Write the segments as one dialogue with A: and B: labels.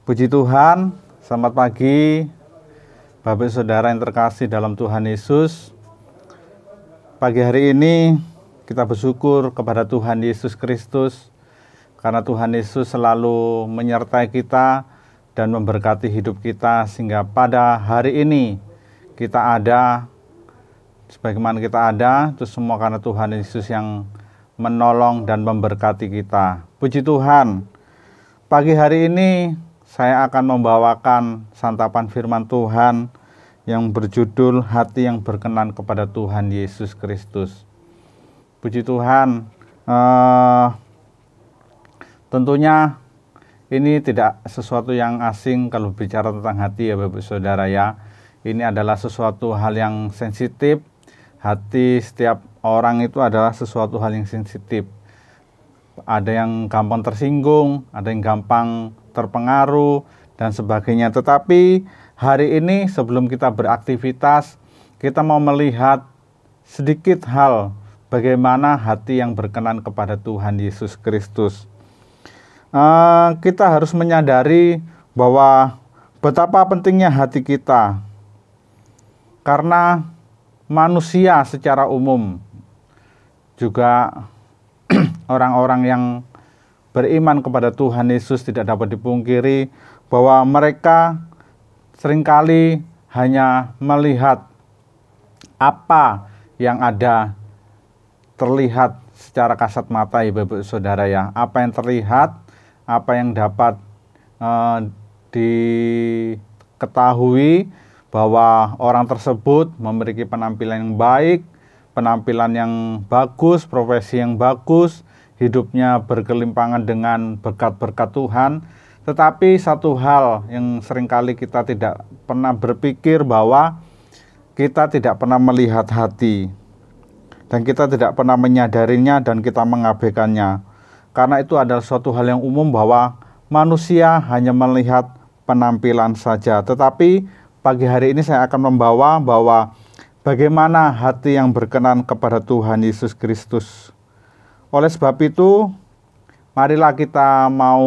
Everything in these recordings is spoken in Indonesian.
A: Puji Tuhan, selamat pagi Bapak Saudara yang terkasih dalam Tuhan Yesus. Pagi hari ini kita bersyukur kepada Tuhan Yesus Kristus karena Tuhan Yesus selalu menyertai kita dan memberkati hidup kita sehingga pada hari ini kita ada sebagaimana kita ada, itu semua karena Tuhan Yesus yang menolong dan memberkati kita. Puji Tuhan. Pagi hari ini saya akan membawakan santapan firman Tuhan yang berjudul Hati yang Berkenan kepada Tuhan Yesus Kristus. Puji Tuhan, tentunya ini tidak sesuatu yang asing kalau bicara tentang hati ya Bapak Saudara ya. Ini adalah sesuatu hal yang sensitif. Hati setiap orang itu adalah sesuatu hal yang sensitif. Ada yang gampang tersinggung, ada yang gampang terpengaruh, dan sebagainya. Tetapi hari ini sebelum kita beraktivitas, kita mau melihat sedikit hal bagaimana hati yang berkenan kepada Tuhan Yesus Kristus. Kita harus menyadari bahwa betapa pentingnya hati kita. Karena manusia secara umum, juga orang-orang yang beriman kepada Tuhan Yesus tidak dapat dipungkiri bahwa mereka seringkali hanya melihat apa yang ada terlihat secara kasat mata ya Bapak Saudara ya. Apa yang terlihat, apa yang dapat diketahui bahwa orang tersebut memiliki penampilan yang baik, penampilan yang bagus, profesi yang bagus, hidupnya berkelimpangan dengan berkat-berkat Tuhan. Tetapi satu hal yang seringkali kita tidak pernah berpikir bahwa kita tidak pernah melihat hati. Dan kita tidak pernah menyadarinya dan kita mengabaikannya. Karena itu adalah suatu hal yang umum bahwa manusia hanya melihat penampilan saja. Tetapi pagi hari ini saya akan membawa bahwa bagaimana hati yang berkenan kepada Tuhan Yesus Kristus. Oleh sebab itu, marilah kita mau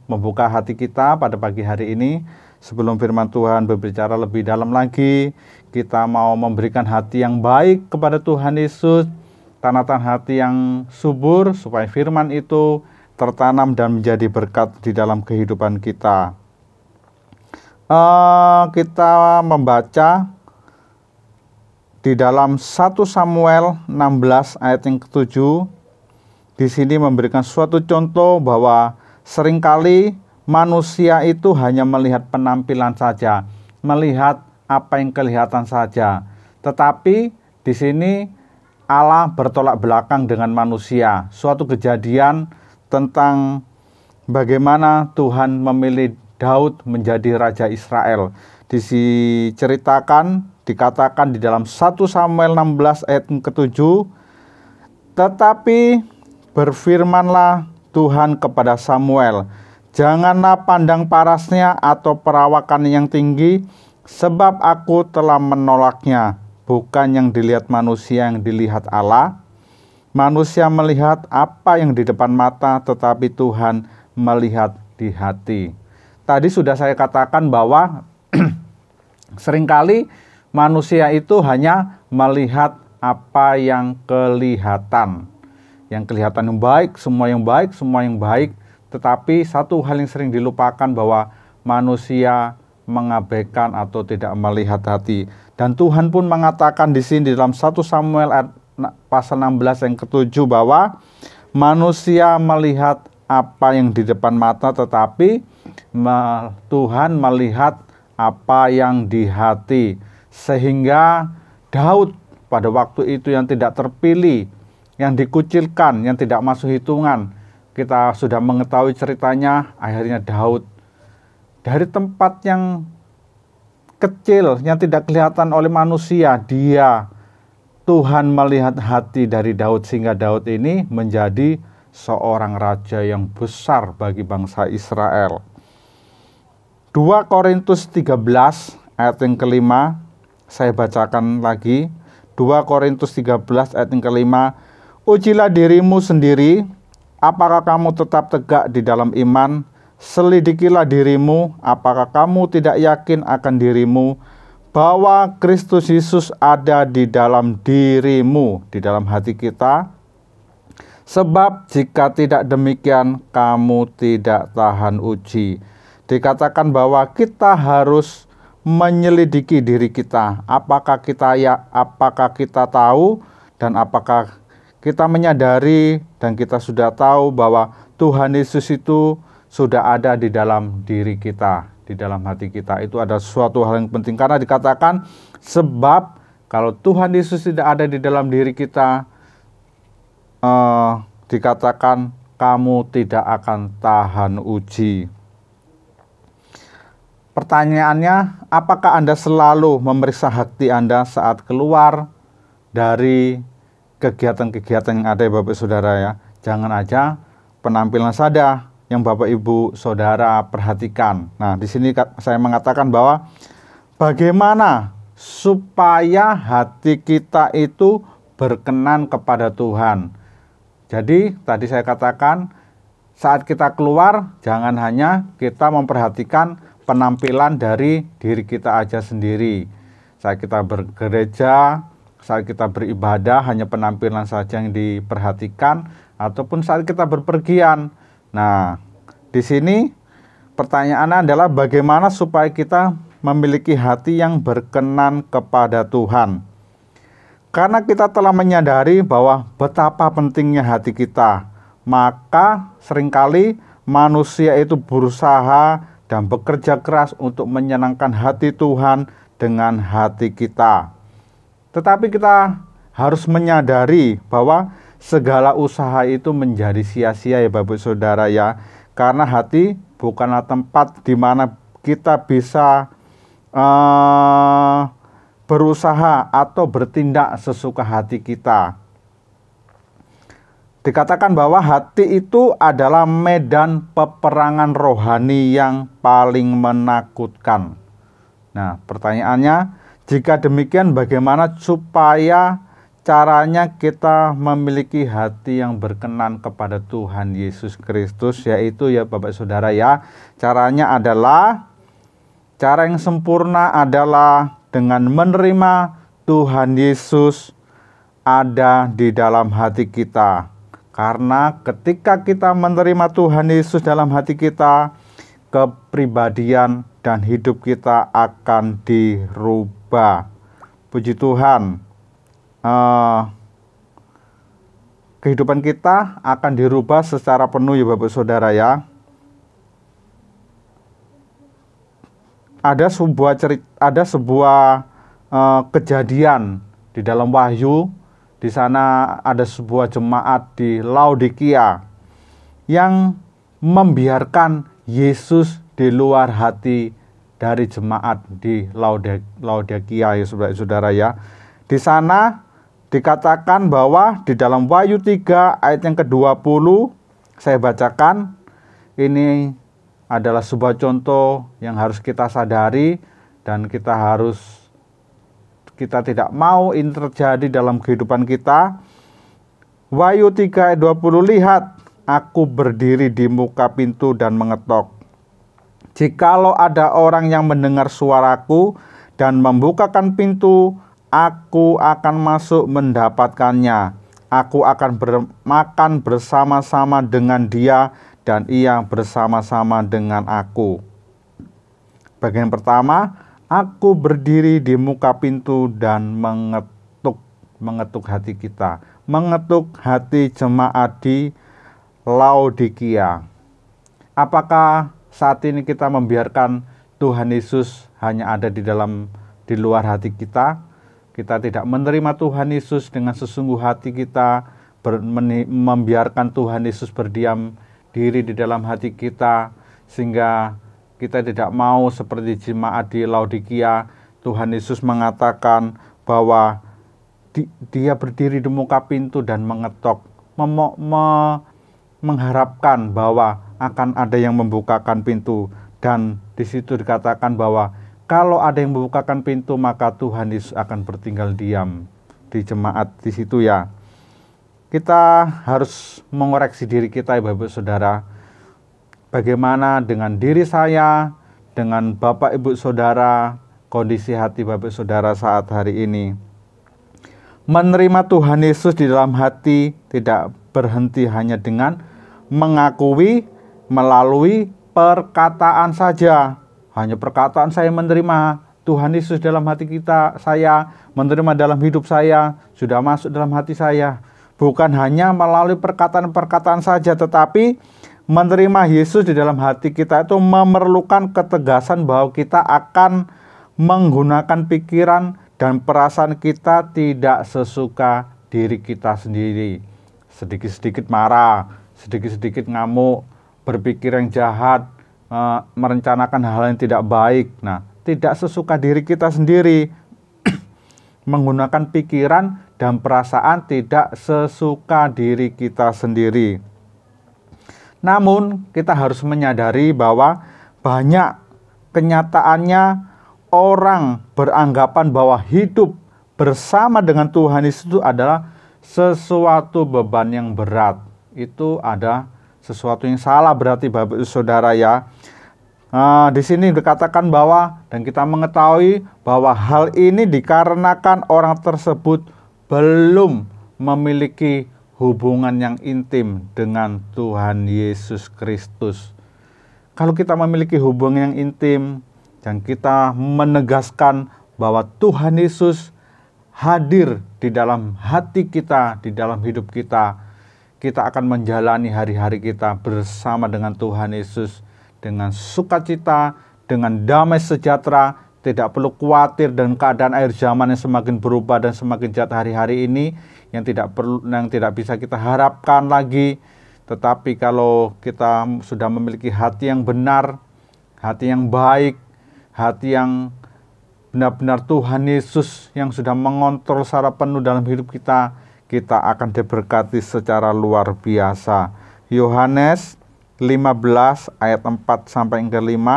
A: membuka hati kita pada pagi hari ini. Sebelum firman Tuhan berbicara lebih dalam lagi, kita mau memberikan hati yang baik kepada Tuhan Yesus, tanatan hati yang subur, supaya firman itu tertanam dan menjadi berkat di dalam kehidupan kita. Kita membaca di dalam 1 Samuel 16 ayat yang ke-7. Di sini memberikan suatu contoh bahwa seringkali manusia itu hanya melihat penampilan saja, melihat apa yang kelihatan saja. Tetapi di sini Allah bertolak belakang dengan manusia. Suatu kejadian tentang bagaimana Tuhan memilih Daud menjadi raja Israel. Dikatakan di dalam 1 Samuel 16 ayat ke-7, tetapi berfirmanlah Tuhan kepada Samuel, janganlah pandang parasnya atau perawakan yang tinggi, sebab aku telah menolaknya. Bukan yang dilihat manusia, yang dilihat Allah. Manusia melihat apa yang di depan mata, tetapi Tuhan melihat di hati. Tadi sudah saya katakan bahwa seringkali manusia itu hanya melihat apa yang kelihatan. Yang kelihatan yang baik, semua yang baik, semua yang baik. Tetapi satu hal yang sering dilupakan bahwa manusia mengabaikan atau tidak melihat hati. Dan Tuhan pun mengatakan di sini dalam 1 Samuel pasal 16 yang ke-7 bahwa manusia melihat apa yang di depan mata, tetapi Tuhan melihat apa yang di hati. Sehingga Daud pada waktu itu yang tidak terpilih, yang dikucilkan, yang tidak masuk hitungan. Kita sudah mengetahui ceritanya, akhirnya Daud dari tempat yang kecil, yang tidak kelihatan oleh manusia, Tuhan melihat hati dari Daud sehingga Daud ini menjadi seorang raja yang besar bagi bangsa Israel. 2 Korintus 13 ayat yang ke-5, saya bacakan lagi. 2 Korintus 13 ayat yang ke-5, ujilah dirimu sendiri, apakah kamu tetap tegak di dalam iman, Selidikilah dirimu, apakah kamu tidak yakin akan dirimu bahwa Kristus Yesus ada di dalam dirimu, di dalam hati kita? Sebab jika tidak demikian, kamu tidak tahan uji. Dikatakan bahwa kita harus menyelidiki diri kita. Apakah kita tahu dan apakah kita menyadari dan kita sudah tahu bahwa Tuhan Yesus itu sudah ada di dalam diri kita, di dalam hati kita. Itu ada suatu hal yang penting karena dikatakan sebab kalau Tuhan Yesus tidak ada di dalam diri kita, dikatakan kamu tidak akan tahan uji. Pertanyaannya, apakah Anda selalu memeriksa hati Anda saat keluar dari kegiatan-kegiatan yang ada ya Bapak Saudara ya? Jangan aja penampilan saja yang Bapak Ibu Saudara perhatikan. Nah, di sini saya mengatakan bahwa bagaimana supaya hati kita itu berkenan kepada Tuhan. Jadi tadi saya katakan saat kita keluar jangan hanya kita memperhatikan penampilan dari diri kita aja sendiri. Saat kita bergereja, saat kita beribadah hanya penampilan saja yang diperhatikan ataupun saat kita berpergian. Nah, di sini pertanyaannya adalah bagaimana supaya kita memiliki hati yang berkenan kepada Tuhan. Karena kita telah menyadari bahwa betapa pentingnya hati kita, maka seringkali manusia itu berusaha dan bekerja keras untuk menyenangkan hati Tuhan dengan hati kita. Tetapi kita harus menyadari bahwa segala usaha itu menjadi sia-sia ya Bapak Saudara ya. Karena hati bukanlah tempat di mana kita bisa berusaha atau bertindak sesuka hati kita. Dikatakan bahwa hati itu adalah medan peperangan rohani yang paling menakutkan. Nah, pertanyaannya, jika demikian bagaimana supaya caranya kita memiliki hati yang berkenan kepada Tuhan Yesus Kristus, yaitu ya Bapak Saudara ya, caranya adalah, cara yang sempurna adalah dengan menerima Tuhan Yesus ada di dalam hati kita. Karena ketika kita menerima Tuhan Yesus dalam hati kita, kepribadian dan hidup kita akan dirubah. Puji Tuhan, kehidupan kita akan dirubah secara penuh ya Bapak Saudara ya. Ada sebuah kejadian di dalam Wahyu. Di sana ada sebuah jemaat di Laodikia yang membiarkan Yesus di luar hati dari jemaat di Laodikia ya saudara ya. Di sana dikatakan bahwa di dalam Wahyu 3 ayat yang ke-20, saya bacakan, ini adalah sebuah contoh yang harus kita sadari dan kita tidak mau ini terjadi dalam kehidupan kita. Wahyu 3 ayat 20, lihat, aku berdiri di muka pintu dan mengetok. Jikalau ada orang yang mendengar suaraku dan membukakan pintu, aku akan masuk mendapatkannya. Aku akan bermakan bersama-sama dengan dia dan ia bersama-sama dengan aku. Bagian pertama, aku berdiri di muka pintu dan mengetuk hati kita, mengetuk hati jemaat di Laodikia. Apakah saat ini kita membiarkan Tuhan Yesus hanya ada di luar hati kita? Kita tidak menerima Tuhan Yesus dengan sesungguh hati kita, membiarkan Tuhan Yesus berdiam diri di dalam hati kita, sehingga kita tidak mau seperti jemaat di Laodikia. Tuhan Yesus mengatakan bahwa dia berdiri di muka pintu dan mengetok, mengharapkan bahwa akan ada yang membukakan pintu. Dan di situ dikatakan bahwa kalau ada yang membukakan pintu, maka Tuhan Yesus akan bertinggal diam di jemaat di situ ya. Kita harus mengoreksi diri kita ya Bapak Saudara. bagaimana dengan diri saya, dengan Bapak Ibu Saudara, kondisi hati Bapak Saudara saat hari ini. Menerima Tuhan Yesus di dalam hati tidak berhenti hanya dengan mengakui melalui perkataan saja. Hanya perkataan saya menerima Tuhan Yesus dalam hati saya menerima dalam hidup saya, sudah masuk dalam hati saya. Bukan hanya melalui perkataan-perkataan saja, tetapi menerima Yesus di dalam hati kita itu memerlukan ketegasan bahwa kita akan menggunakan pikiran dan perasaan kita tidak sesuka diri kita sendiri. Sedikit-sedikit marah, sedikit-sedikit ngamuk, berpikir yang jahat, merencanakan hal yang tidak baik. Nah, tidak sesuka diri kita sendiri. Menggunakan pikiran dan perasaan tidak sesuka diri kita sendiri. Namun, kita harus menyadari bahwa banyak kenyataannya orang beranggapan bahwa hidup bersama dengan Tuhan itu adalah sesuatu beban yang berat. Itu ada sesuatu yang salah berarti Bapak Ibu Saudara ya. Di sini dikatakan bahwa dan kita mengetahui bahwa hal ini dikarenakan orang tersebut belum memiliki hubungan yang intim dengan Tuhan Yesus Kristus. Kalau kita memiliki hubungan yang intim dan kita menegaskan bahwa Tuhan Yesus hadir di dalam hati kita, di dalam hidup kita, kita akan menjalani hari-hari kita bersama dengan Tuhan Yesus dengan sukacita, dengan damai sejahtera, tidak perlu khawatir dengan keadaan akhir zaman yang semakin berubah dan semakin jahat hari-hari ini yang tidak bisa kita harapkan lagi. Tetapi kalau kita sudah memiliki hati yang benar, hati yang baik, hati yang benar-benar Tuhan Yesus yang sudah mengontrol secara penuh dalam hidup kita, kita akan diberkati secara luar biasa. Yohanes 15 ayat 4 sampai yang ke-5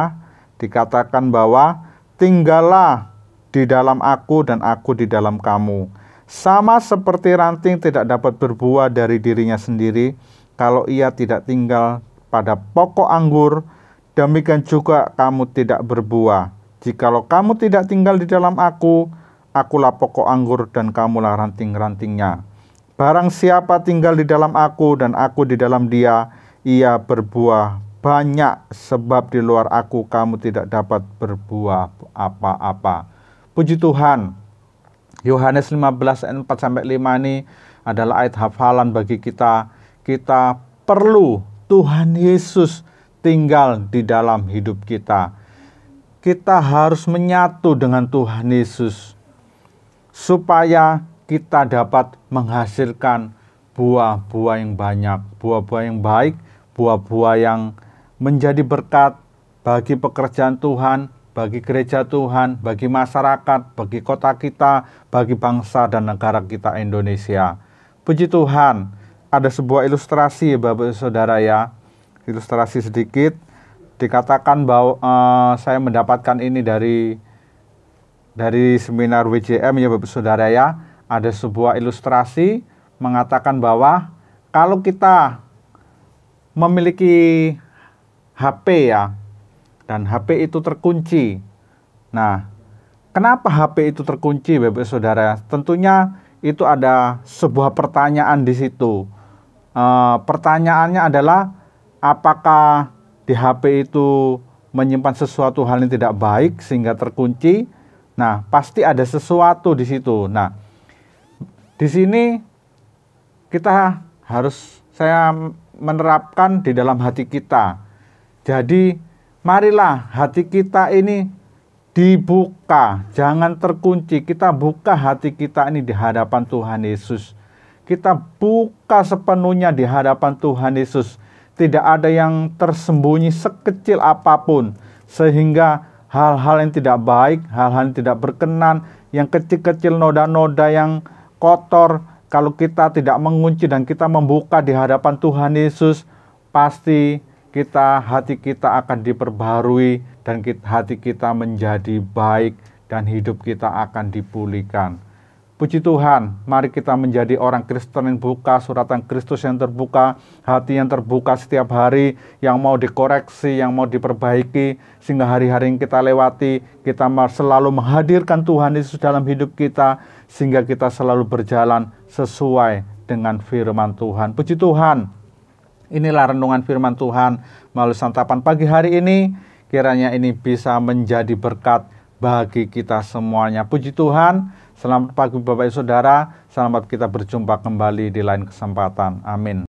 A: dikatakan bahwa tinggallah di dalam aku dan aku di dalam kamu. Sama seperti ranting tidak dapat berbuah dari dirinya sendiri kalau ia tidak tinggal pada pokok anggur, demikian juga kamu tidak berbuah. Jikalau kamu tidak tinggal di dalam aku, akulah pokok anggur dan kamulah ranting-rantingnya. Barang siapa tinggal di dalam aku dan aku di dalam dia, ia berbuah banyak, sebab di luar aku kamu tidak dapat berbuah apa-apa. Puji Tuhan. Yohanes 15 ayat 4 sampai 5 ini adalah ayat hafalan bagi kita. Kita perlu Tuhan Yesus tinggal di dalam hidup kita. Kita harus menyatu dengan Tuhan Yesus supaya kita dapat menghasilkan buah-buah yang banyak, buah-buah yang baik, buah-buah yang menjadi berkat bagi pekerjaan Tuhan, bagi gereja Tuhan, bagi masyarakat, bagi kota kita, bagi bangsa dan negara kita Indonesia. Puji Tuhan, ada sebuah ilustrasi Bapak Saudara ya, ilustrasi sedikit. Dikatakan bahwa saya mendapatkan ini dari seminar WJM ya Bapak Saudara ya. Ada sebuah ilustrasi mengatakan bahwa kalau kita memiliki HP ya, dan HP itu terkunci. Nah, kenapa HP itu terkunci Bapak Saudara? Tentunya itu ada sebuah pertanyaan di situ. Pertanyaannya adalah apakah di HP itu menyimpan sesuatu hal yang tidak baik sehingga terkunci? Nah, pasti ada sesuatu di situ. Nah, di sini saya menerapkan di dalam hati kita. Jadi, marilah hati kita ini dibuka, jangan terkunci. Kita buka hati kita ini di hadapan Tuhan Yesus. Kita buka sepenuhnya di hadapan Tuhan Yesus. Tidak ada yang tersembunyi sekecil apapun, sehingga hal-hal yang tidak baik, hal-hal yang tidak berkenan, yang kecil-kecil noda-noda yang kotor, kalau kita tidak mengunci dan kita membuka di hadapan Tuhan Yesus, pasti hati kita akan diperbaharui dan hati kita menjadi baik dan hidup kita akan dipulihkan. Puji Tuhan, mari kita menjadi orang Kristen yang buka, suratan Kristus yang terbuka, hati yang terbuka setiap hari, yang mau dikoreksi, yang mau diperbaiki, sehingga hari-hari yang kita lewati, kita selalu menghadirkan Tuhan Yesus dalam hidup kita, sehingga kita selalu berjalan sesuai dengan firman Tuhan. Puji Tuhan, inilah renungan firman Tuhan melalui santapan pagi hari ini, kiranya ini bisa menjadi berkat bagi kita semuanya. Puji Tuhan. Selamat pagi Bapak Ibu Saudara, selamat kita berjumpa kembali di lain kesempatan. Amin.